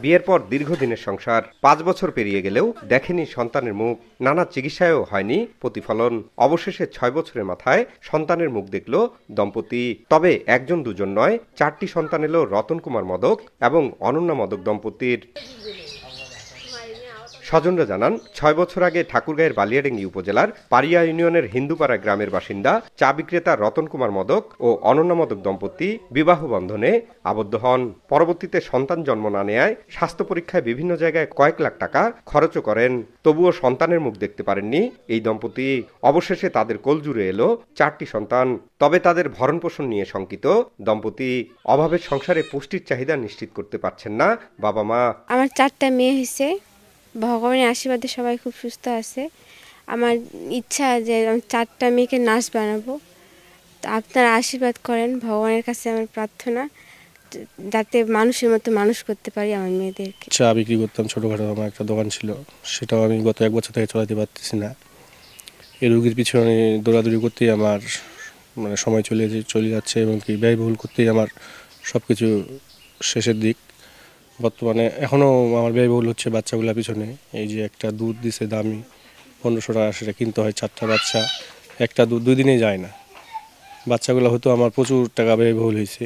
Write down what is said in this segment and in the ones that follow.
বিয়ের পর দীর্ঘদিনের সংসার ৫ বছর পেরিয়ে গেলেও দেখেনি সন্তানের মুখ। নানা চিকিৎসায়ও হয়নি প্রতিফলন। অবশেষে ৬ বছরের মাথায় সন্তানের মুখ দেখল দম্পতি। তবে একজন দুজন নয়, ৪টি সন্তান এলো রতন কুমার মদক এবং অনন্যা মদক দম্পতির। স্বজনরা জানান, ৬ বছর আগে ঠাকুরগাঁয়ের বালিয়াডাঙ্গি উপজেলার পারিয়া ইউনিয়নের হিন্দুপাড়া গ্রামের বাসিন্দা চা বিক্রেতা রতন কুমার মদক ও অনন্যা মদক দম্পতি বিবাহ বন্ধনে আবদ্ধ হন। পরবর্তীতে সন্তান জন্ম না নেয়ায় স্বাস্থ্য পরীক্ষায় বিভিন্ন জায়গায় কয়েক লাখ টাকা খরচও করেন। তবুও সন্তানের মুখ দেখতে পারেননি এই দম্পতি। অবশেষে তাদের কোলজুড়ে এলো ৪টি সন্তান। তবে তাদের ভরণ পোষণ নিয়ে শঙ্কিত দম্পতি। অভাবের সংসারে পুষ্টির চাহিদা নিশ্চিত করতে পারছেন না বাবা মা। আমার 4টা মেয়ে হয়েছে, ভগবানের আশীর্বাদে সবাই খুব সুস্থ আছে। আমার ইচ্ছা যে আমি 4টা মেয়েকে নার্স বানাবো। আপনারা আশীর্বাদ করেন, ভগবানের কাছে আমার প্রার্থনা যাতে মানুষের মতো মানুষ করতে পারি আমার মেয়েদেরকে। চা বিক্রি করতাম, ছোটোখাটো আমার একটা দোকান ছিল, সেটাও আমি গত 1 বছর থেকে চালাতে পারতেছি না। এই রোগীর পিছনে দৌড়াদৌড়ি করতেই আমার সময় চলে যাচ্ছে এবং কি ব্যয়বহুল করতেই আমার সব কিছু শেষের দিক। বর্তমানে এখনও আমার ব্যয়বহুল হচ্ছে বাচ্চাগুলোর পিছনে। এই যে একটা দুধ দিছে দামি 1500 টাকা, সেটা কিনতে হয় 4টা বাচ্চা, একটা দুধ 2 দিনেই যায় না। বাচ্চাগুলো হয়তো আমার প্রচুর টাকা ব্যয়বহুল হয়েছে,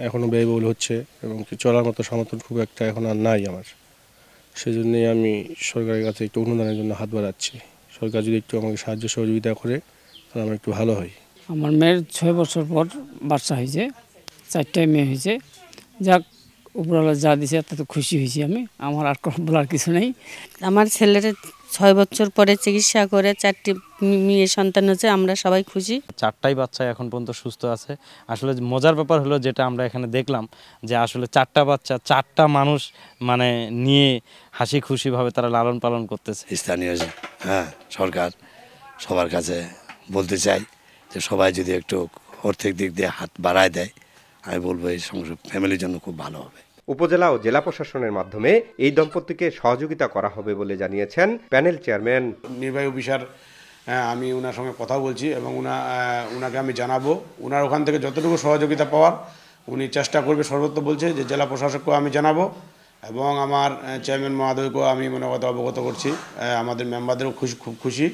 এখনও ব্যয়বহুল হচ্ছে এবং কি চলার মতো সমর্থন খুব একটা এখন আর নাই আমার। সেজন্যই আমি সরকারের কাছে একটু অনুদানের জন্য হাত বাড়াচ্ছি। সরকার যদি একটু আমাকে সাহায্য সহযোগিতা করে তাহলে আমার একটু ভালো হয়। আমার মেয়ের 6 বছর পর বাচ্চা হয়েছে, 4টাই মেয়ে হয়েছে। যাক, উপরওয়ালা যা দিছে তাতে খুশি হয়েছি আমি, আমার আর বলার কিছু নেই। আমার ছেলের 6 বছর পরে চিকিৎসা করে 4টি মেয়ে সন্তান হচ্ছে, আমরা সবাই খুশি। 4টাই বাচ্চা এখন পর্যন্ত সুস্থ আছে। আসলে মজার ব্যাপার হলো যেটা আমরা এখানে দেখলাম যে আসলে 4টা বাচ্চা 4টা মানুষ নিয়ে হাসি খুশিভাবে তারা লালন পালন করতেছে। স্থানীয় সরকার সবার কাছে বলতে চাই যে সবাই যদি একটু আর্থিক দিক দিয়ে হাত বাড়ায় দেয়, আমি বলবো এই ফ্যামিলির জন্য খুব ভালো হবে। উপজেলা ও জেলা প্রশাসনের মাধ্যমে এই দম্পতিকে সহযোগিতা করা হবে বলে জানিয়েছেন প্যানেল চেয়ারম্যান। নির্বাহী অফিসার, আমি ওনার সঙ্গে কথা বলছি এবং ওনাকে আমি জানাবো ওনার ওখান থেকে যতটুকু সহযোগিতা পাওয়ার উনি চেষ্টা করবে সর্বত্র। বলছে যে জেলা প্রশাসককেও আমি জানাবো এবং আমার চেয়ারম্যান মহোদয়কেও আমি কথা অবগত করছি। আমাদের মেম্বারদেরও খুব খুশি।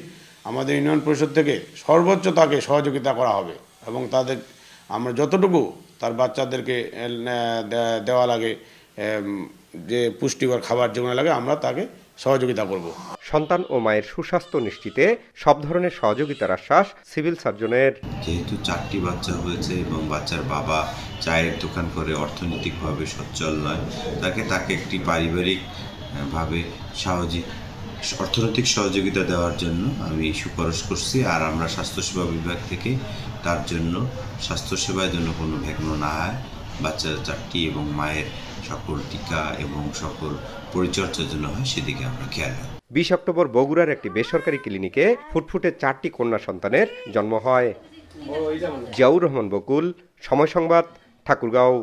আমাদের ইউনিয়ন পরিষদ থেকে সর্বোচ্চ তাকে সহযোগিতা করা হবে এবং তাদের আমরা যতটুকু তার বাচ্চাদেরকে দেওয়া লাগে, যে পুষ্টিকর খাবার যেগুলো লাগে, আমরা তাকে সহযোগিতা করব। সন্তান ও মায়ের সুস্বাস্থ্য নিশ্চিতে সব ধরনের সহযোগিতার আশ্বাস সিভিল সার্জনের। যেহেতু 4টি বাচ্চা হয়েছে এবং বাচ্চার বাবা চায়ের দোকান করে অর্থনৈতিকভাবে সচ্ছল নয়, তাকে একটি পারিবারিকভাবে অর্থনৈতিক সহযোগিতা দেওয়ার জন্য আমি সুপারিশ করছি। আর আমরা স্বাস্থ্যসেবা বিভাগ থেকে তার জন্য স্বাস্থ্যসেবার জন্য কোনো বিঘ্ন না হয়, বাচ্চার 4টি এবং মায়ের সকল টিকা এবং সকল পরিচর্যার জন্য হয়, সেদিকে আমরা খেয়াল রাখব। 20 অক্টোবর বগুড়ার একটি বেসরকারি ক্লিনিকে ফুটফুটে 4টি কন্যা সন্তানের জন্ম হয়। জিয়াউর রহমান বকুল, সময় সংবাদ, ঠাকুরগাঁও।